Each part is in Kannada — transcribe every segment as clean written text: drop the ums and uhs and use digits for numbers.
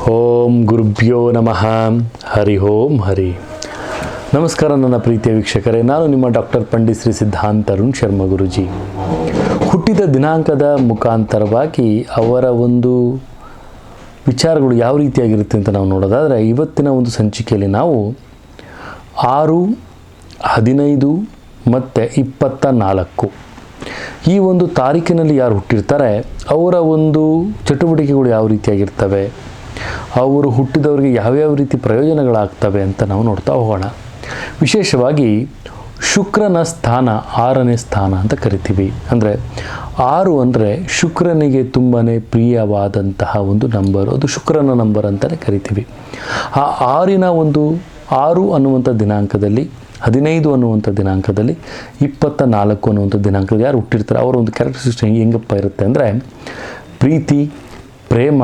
ಓಂ ಗುರುಭ್ಯೋ ನಮಃ. ಹರಿ ಓಂ ಹರಿ. ನಮಸ್ಕಾರ ನನ್ನ ಪ್ರೀತಿಯ ವೀಕ್ಷಕರೇ, ನಾನು ನಿಮ್ಮ ಡಾಕ್ಟರ್ ಪಂಡಿತ್ ಶ್ರೀ ಸಿದ್ಧಾಂತ ಅರುಣ್ ಶರ್ಮ ಗುರುಜಿ. ಹುಟ್ಟಿದ ದಿನಾಂಕದ ಮುಖಾಂತರವಾಗಿ ಅವರ ಒಂದು ವಿಚಾರಗಳು ಯಾವ ರೀತಿಯಾಗಿರುತ್ತೆ ಅಂತ ನಾವು ನೋಡೋದಾದರೆ, ಇವತ್ತಿನ ಒಂದು ಸಂಚಿಕೆಯಲ್ಲಿ ನಾವು 6, 15 ಮತ್ತು 24 ಈ ಒಂದು ತಾರೀಕಿನಲ್ಲಿ ಯಾರು ಹುಟ್ಟಿರ್ತಾರೆ ಅವರ ಒಂದು ಚಟುವಟಿಕೆಗಳು ಯಾವ ರೀತಿಯಾಗಿರ್ತವೆ, ಅವರು ಹುಟ್ಟಿದವರಿಗೆ ಯಾವ್ಯಾವ ರೀತಿ ಪ್ರಯೋಜನಗಳಾಗ್ತವೆ ಅಂತ ನಾವು ನೋಡ್ತಾ ಹೋಗೋಣ. ವಿಶೇಷವಾಗಿ ಶುಕ್ರನ ಸ್ಥಾನ 6ನೇ ಸ್ಥಾನ ಅಂತ ಕರಿತೀವಿ. ಅಂದರೆ 6 ಅಂದರೆ ಶುಕ್ರನಿಗೆ ತುಂಬಾ ಪ್ರಿಯವಾದಂತಹ ಒಂದು ನಂಬರು, ಅದು ಶುಕ್ರನ ನಂಬರ್ ಅಂತಲೇ ಕರಿತೀವಿ. ಆ 6 ಅನ್ನುವಂಥ ದಿನಾಂಕದಲ್ಲಿ, 15 ಅನ್ನುವಂಥ ದಿನಾಂಕದಲ್ಲಿ, 24 ಅನ್ನುವಂಥ ದಿನಾಂಕದಲ್ಲಿ ಯಾರು ಹುಟ್ಟಿರ್ತಾರೆ ಅವರ ಒಂದು ಕ್ಯಾರೆಕ್ಟರಿಸ್ಟಿಕ್ಸ್ ಹೆಂಗಪ್ಪ ಇರುತ್ತೆ ಅಂದರೆ, ಪ್ರೀತಿ, ಪ್ರೇಮ,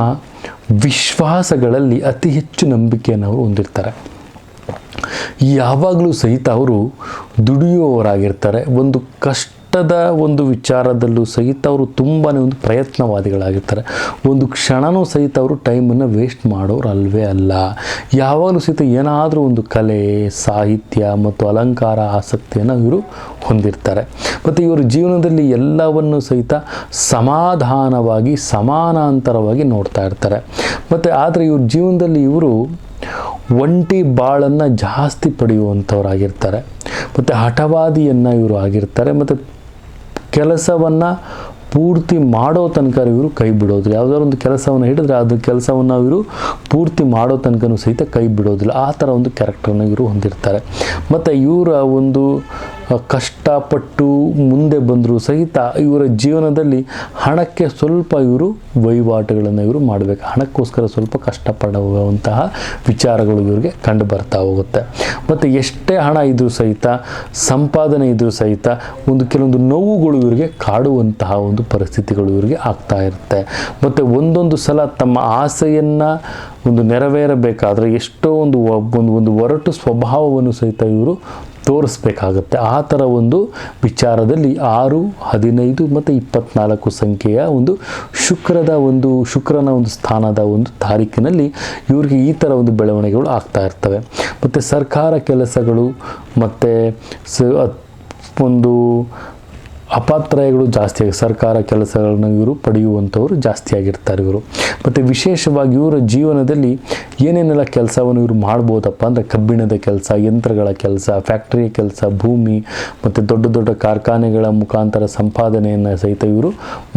ವಿಶ್ವಾಸಗಳಲ್ಲಿ ಅತಿ ಹೆಚ್ಚು ನಂಬಿಕೆಯನ್ನು ಅವರು ಹೊಂದಿರ್ತಾರೆ. ಯಾವಾಗಲೂ ಸಹಿತ ಅವರು ದುಡಿಯುವವರಾಗಿರ್ತಾರೆ. ಒಂದು ಕಷ್ಟದ ಒಂದು ವಿಚಾರದಲ್ಲೂ ಸಹಿತ ಅವರು ತುಂಬಾ ಒಂದು ಪ್ರಯತ್ನವಾದಿಗಳಾಗಿರ್ತಾರೆ. ಒಂದು ಕ್ಷಣವೂ ಸಹಿತ ಅವರು ಟೈಮನ್ನು ವೇಸ್ಟ್ ಮಾಡೋರು ಅಲ್ವೇ ಅಲ್ಲ. ಯಾವಾಗಲೂ ಸಹಿತ ಏನಾದರೂ ಒಂದು ಕಲೆ, ಸಾಹಿತ್ಯ ಮತ್ತು ಅಲಂಕಾರ ಆಸಕ್ತಿಯನ್ನು ಇವರು ಹೊಂದಿರ್ತಾರೆ. ಮತ್ತು ಇವರ ಜೀವನದಲ್ಲಿ ಎಲ್ಲವನ್ನು ಸಹಿತ ಸಮಾಧಾನವಾಗಿ ಸಮಾನಾಂತರವಾಗಿ ನೋಡ್ತಾ ಇರ್ತಾರೆ. ಮತ್ತು ಆದರೆ ಇವ್ರ ಜೀವನದಲ್ಲಿ ಇವರು ಒಂಟಿ ಬಾಳನ್ನು ಜಾಸ್ತಿ ಪಡೆಯುವಂಥವರಾಗಿರ್ತಾರೆ. ಮತ್ತು ಹಠವಾದಿಯನ್ನು ಇವರು ಆಗಿರ್ತಾರೆ. ಮತ್ತು ಕೆಲಸವನ್ನು ಪೂರ್ತಿ ಮಾಡೋ ತನಕ ಇವರು ಕೈ ಬಿಡೋದಿಲ್ಲ. ಯಾವುದಾದ್ರು ಒಂದು ಕೆಲಸವನ್ನು ಹಿಡಿದ್ರೆ ಅದು ಕೆಲಸವನ್ನು ಇವರು ಪೂರ್ತಿ ಮಾಡೋ ತನಕನೂ ಸಹಿತ ಕೈ ಬಿಡೋದಿಲ್ಲ. ಆ ಥರ ಒಂದು ಕ್ಯಾರೆಕ್ಟರ್ನ ಇವರು ಹೊಂದಿರ್ತಾರೆ. ಮತ್ತು ಇವರ ಒಂದು ಕಷ್ಟಪಟ್ಟು ಮುಂದೆ ಬಂದರೂ ಸಹಿತ ಇವರ ಜೀವನದಲ್ಲಿ ಹಣಕ್ಕೆ ಸ್ವಲ್ಪ ಇವರು ವಹಿವಾಟುಗಳನ್ನು ಇವರು ಮಾಡಬೇಕು. ಹಣಕ್ಕೋಸ್ಕರ ಸ್ವಲ್ಪ ಕಷ್ಟಪಡುವಂತಹ ವಿಚಾರಗಳು ಇವರಿಗೆ ಕಂಡು ಬರ್ತಾ ಹೋಗುತ್ತೆ. ಮತ್ತು ಎಷ್ಟೇ ಹಣ ಇದ್ದರೂ ಸಹಿತ, ಸಂಪಾದನೆ ಇದ್ದರೂ ಸಹಿತ ಕೆಲವೊಂದು ನೋವುಗಳು ಇವರಿಗೆ ಕಾಡುವಂತಹ ಒಂದು ಪರಿಸ್ಥಿತಿಗಳು ಇವರಿಗೆ ಆಗ್ತಾ ಇರುತ್ತೆ. ಮತ್ತು ಒಂದೊಂದು ಸಲ ತಮ್ಮ ಆಸೆಯನ್ನು ನೆರವೇರಬೇಕಾದ್ರೆ ಎಷ್ಟೋ ಒಂದು ಒರಟು ಸ್ವಭಾವವನ್ನು ಸಹಿತ ಇವರು ತೋರಿಸ್ಬೇಕಾಗತ್ತೆ. ಆ ಥರ ಒಂದು ವಿಚಾರದಲ್ಲಿ 6, 15 ಮತ್ತು 24 ಸಂಖ್ಯೆಯ ಒಂದು ಶುಕ್ರನ ಒಂದು ಸ್ಥಾನದ ಒಂದು ತಾರೀಕಿನಲ್ಲಿ ಇವರಿಗೆ ಈ ಥರ ಒಂದು ಬೆಳವಣಿಗೆಗಳು ಆಗ್ತಾ ಇರ್ತವೆ. ಮತ್ತು ಸರ್ಕಾರ ಕೆಲಸಗಳು ಮತ್ತು ಒಂದು ಅಪಾತ್ರಯಗಳು ಜಾಸ್ತಿಯಾಗಿ ಸರ್ಕಾರ ಕೆಲಸಗಳನ್ನು ಇವರು ಪಡೆಯುವಂಥವರು ಜಾಸ್ತಿ ಆಗಿರ್ತಾರೆ ಇವರು. ಮತ್ತು ವಿಶೇಷವಾಗಿ ಇವರ ಜೀವನದಲ್ಲಿ ಏನೇನೆಲ್ಲ ಕೆಲಸವನ್ನು ಇವರು ಮಾಡ್ಬೋದಪ್ಪ ಅಂದರೆ, ಕಬ್ಬಿಣದ ಕೆಲಸ, ಯಂತ್ರಗಳ ಕೆಲಸ, ಫ್ಯಾಕ್ಟರಿಯ ಕೆಲಸ, ಭೂಮಿ ಮತ್ತು ದೊಡ್ಡ ದೊಡ್ಡ ಕಾರ್ಖಾನೆಗಳ ಮುಖಾಂತರ ಸಂಪಾದನೆಯನ್ನು ಸಹಿತ ಇವರು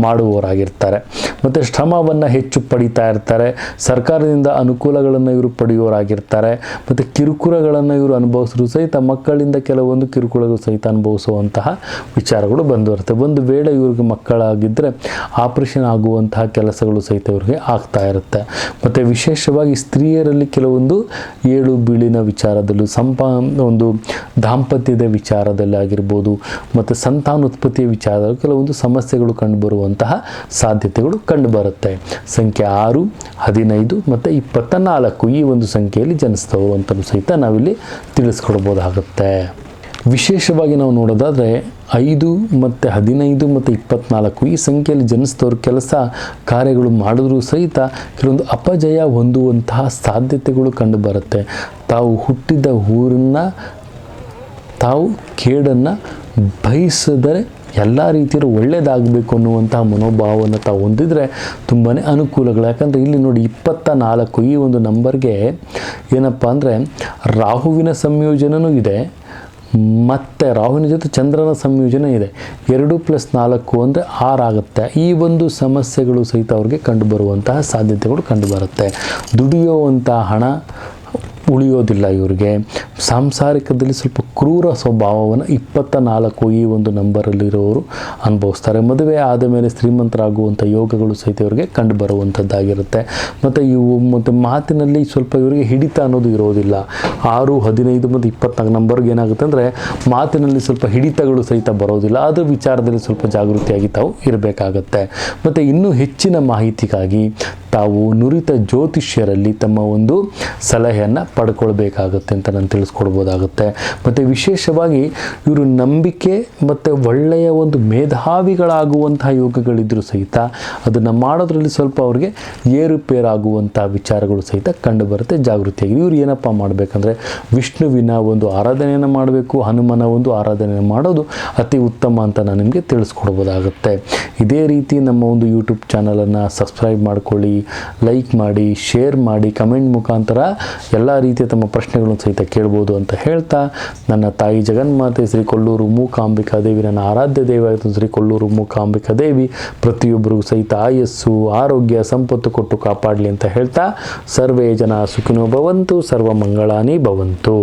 ಮಾಡುವವರಾಗಿರ್ತಾರೆ. ಮತ್ತು ಶ್ರಮವನ್ನು ಹೆಚ್ಚು ಪಡಿತಾ ಇರ್ತಾರೆ. ಸರ್ಕಾರದಿಂದ ಅನುಕೂಲಗಳನ್ನು ಇವರು ಪಡೆಯುವವರಾಗಿರ್ತಾರೆ. ಮತ್ತು ಕಿರುಕುಳಗಳನ್ನು ಇವರು ಅನುಭವಿಸಿದ್ರು ಸಹಿತ ಮಕ್ಕಳಿಂದ ಕೆಲವೊಂದು ಕಿರುಕುಳಗಳು ಸಹಿತ ಅನುಭವಿಸುವಂತಹ ವಿಚಾರಗಳು ಬಂದಿರುತ್ತೆ. ಒಂದು ವೇಳೆ ಇವ್ರಿಗೆ ಮಕ್ಕಳಾಗಿದ್ದರೆ ಆಪರೇಷನ್ ಆಗುವಂತಹ ಕೆಲಸಗಳು ಸಹಿತ ಇವ್ರಿಗೆ ಆಗ್ತಾ ಇರುತ್ತೆ. ಮತ್ತು ವಿಶೇಷವಾಗಿ ಸ್ತ್ರೀಯರಲ್ಲಿ ಕೆಲವೊಂದು ಏಳು ಬೀಳಿನ ವಿಚಾರದಲ್ಲೂ ಒಂದು ದಾಂಪತ್ಯದ ವಿಚಾರದಲ್ಲಿ ಆಗಿರ್ಬೋದು ಮತ್ತು ಸಂತಾನೋತ್ಪತ್ತಿಯ ವಿಚಾರದಲ್ಲಿ ಕೆಲವೊಂದು ಸಮಸ್ಯೆಗಳು ಕಂಡುಬರುವಂತಹ ಸಾಧ್ಯತೆಗಳು ಕಂಡುಬರುತ್ತೆ. ಸಂಖ್ಯೆ 6, 15 ಮತ್ತು 24 ಈ ಒಂದು ಸಂಖ್ಯೆಯಲ್ಲಿ ಜನಿಸಿದವರು ಅಂತಲೂ ಸಹಿತ ನಾವಿಲ್ಲಿ ತಿಳಿಸ್ಕೊಡ್ಬೋದಾಗುತ್ತೆ. ವಿಶೇಷವಾಗಿ ನಾವು ನೋಡೋದಾದರೆ 5 ಮತ್ತು 15 ಮತ್ತು 24 ಈ ಸಂಖ್ಯೆಯಲ್ಲಿ ಜನಿಸಿದವರು ಕೆಲಸ ಕಾರ್ಯಗಳು ಮಾಡಿದ್ರೂ ಸಹಿತ ಕೆಲವೊಂದು ಅಪಜಯ ಹೊಂದುವಂತಹ ಸಾಧ್ಯತೆಗಳು ಕಂಡುಬರುತ್ತೆ. ತಾವು ಹುಟ್ಟಿದ ಊರನ್ನು ತಾವು ಕೇಡನ್ನು ಬಯಸಿದರೆ ಎಲ್ಲ ರೀತಿಯಲ್ಲೂ ಒಳ್ಳೆಯದಾಗಬೇಕು ಅನ್ನುವಂತಹ ಮನೋಭಾವವನ್ನು ತಾವು ಹೊಂದಿದರೆ ತುಂಬಾ ಅನುಕೂಲಗಳು. ಯಾಕಂದರೆ ಇಲ್ಲಿ ನೋಡಿ 24 ಈ ಒಂದು ನಂಬರ್ಗೆ ಏನಪ್ಪ ಅಂದರೆ ರಾಹುವಿನ ಸಂಯೋಜನೆಯೂ ಇದೆ ಮತ್ತು ರಾಹುವಿನ ಜೊತೆ ಚಂದ್ರನ ಸಂಯೋಜನೆ ಇದೆ. 2 + 4 ಅಂದರೆ 6 ಆಗುತ್ತೆ. ಈ ಒಂದು ಸಮಸ್ಯೆಗಳು ಸಹಿತ ಅವ್ರಿಗೆ ಕಂಡುಬರುವಂತಹ ಸಾಧ್ಯತೆಗಳು ಕಂಡುಬರುತ್ತೆ. ದುಡಿಯುವಂಥ ಹಣ ಉಳಿಯೋದಿಲ್ಲ ಇವರಿಗೆ. ಸಾಂಸಾರಿಕದಲ್ಲಿ ಸ್ವಲ್ಪ ಕ್ರೂರ ಸ್ವಭಾವವನ್ನು 24 ಈ ಒಂದು ನಂಬರಲ್ಲಿರೋರು ಅನುಭವಿಸ್ತಾರೆ. ಮದುವೆ ಆದ ಮೇಲೆ ಶ್ರೀಮಂತರಾಗುವಂಥ ಯೋಗಗಳು ಸಹಿತ ಇವರಿಗೆ ಕಂಡುಬರುವಂಥದ್ದಾಗಿರುತ್ತೆ. ಮತ್ತು ಮಾತಿನಲ್ಲಿ ಸ್ವಲ್ಪ ಇವರಿಗೆ ಹಿಡಿತ ಅನ್ನೋದು ಇರೋದಿಲ್ಲ. 6, 15 ಮತ್ತು 24 ನಂಬರ್ಗೆ ಏನಾಗುತ್ತೆ ಅಂದರೆ ಮಾತಿನಲ್ಲಿ ಸ್ವಲ್ಪ ಹಿಡಿತಗಳು ಸಹಿತ ಬರೋದಿಲ್ಲ. ಅದರ ವಿಚಾರದಲ್ಲಿ ಸ್ವಲ್ಪ ಜಾಗೃತಿಯಾಗಿ ತಾವು ಇರಬೇಕಾಗತ್ತೆ. ಮತ್ತು ಇನ್ನೂ ಹೆಚ್ಚಿನ ಮಾಹಿತಿಗಾಗಿ ತಾವು ನುರಿತ ಜ್ಯೋತಿಷ್ಯರಲ್ಲಿ ತಮ್ಮ ಒಂದು ಸಲಹೆಯನ್ನು ಪಡ್ಕೊಳ್ಬೇಕಾಗುತ್ತೆ ಅಂತ ನಾನು ತಿಳಿಸ್ಕೊಡ್ಬೋದಾಗುತ್ತೆ. ಮತ್ತು ವಿಶೇಷವಾಗಿ ಇವರು ನಂಬಿಕೆ ಮತ್ತು ಒಳ್ಳೆಯ ಒಂದು ಮೇಧಾವಿಗಳಾಗುವಂತಹ ಯೋಗಗಳಿದ್ದರೂ ಸಹಿತ ಅದನ್ನು ಮಾಡೋದ್ರಲ್ಲಿ ಸ್ವಲ್ಪ ಅವ್ರಿಗೆ ಏರುಪೇರಾಗುವಂಥ ವಿಚಾರಗಳು ಸಹಿತ ಕಂಡುಬರುತ್ತೆ. ಜಾಗೃತಿಯಾಗಿ ಇವರು ಏನಪ್ಪ ಮಾಡಬೇಕಂದ್ರೆ ವಿಷ್ಣುವಿನ ಒಂದು ಆರಾಧನೆಯನ್ನು ಮಾಡಬೇಕು, ಹನುಮನ ಒಂದು ಆರಾಧನೆಯನ್ನು ಮಾಡೋದು ಅತಿ ಉತ್ತಮ ಅಂತ ನಾನು ನಿಮಗೆ ತಿಳಿಸ್ಕೊಡ್ಬೋದಾಗುತ್ತೆ. ಇದೇ ರೀತಿ ನಮ್ಮ ಒಂದು ಯೂಟ್ಯೂಬ್ ಚಾನಲನ್ನು ಸಬ್ಸ್ಕ್ರೈಬ್ ಮಾಡ್ಕೊಳ್ಳಿ, ಲೈಕ್ ಮಾಡಿ, ಶೇರ್ ಮಾಡಿ, ಕಮೆಂಟ್ ಮುಖಾಂತರ ಎಲ್ಲ ರೀತಿಯ ತಮ್ಮ ಪ್ರಶ್ನೆಗಳನ್ನು ಸಹಿತ ಕೇಳ್ಬೋದು ಅಂತ ಹೇಳ್ತಾ, ನನ್ನ ತಾಯಿ ಜಗನ್ಮಾತೆ ಶ್ರೀ ಕೊಲ್ಲೂರು ಮೂಕಾಂಬಿಕಾ ದೇವಿ, ನನ್ನ ಆರಾಧ್ಯ ದೇವ ಶ್ರೀ ಕೊಲ್ಲೂರು ಮೂಕಾಂಬಿಕಾ ದೇವಿ ಪ್ರತಿಯೊಬ್ಬರಿಗೂ ಸಹಿತ ಆಯಸ್ಸು, ಆರೋಗ್ಯ, ಸಂಪತ್ತು ಕೊಟ್ಟು ಕಾಪಾಡಲಿ ಅಂತ ಹೇಳ್ತಾ, ಸರ್ವೇ ಜನ ಸುಖಿನೋ ಭವಂತು, ಸರ್ವ ಮಂಗಳಾನಿ ಭವಂತು.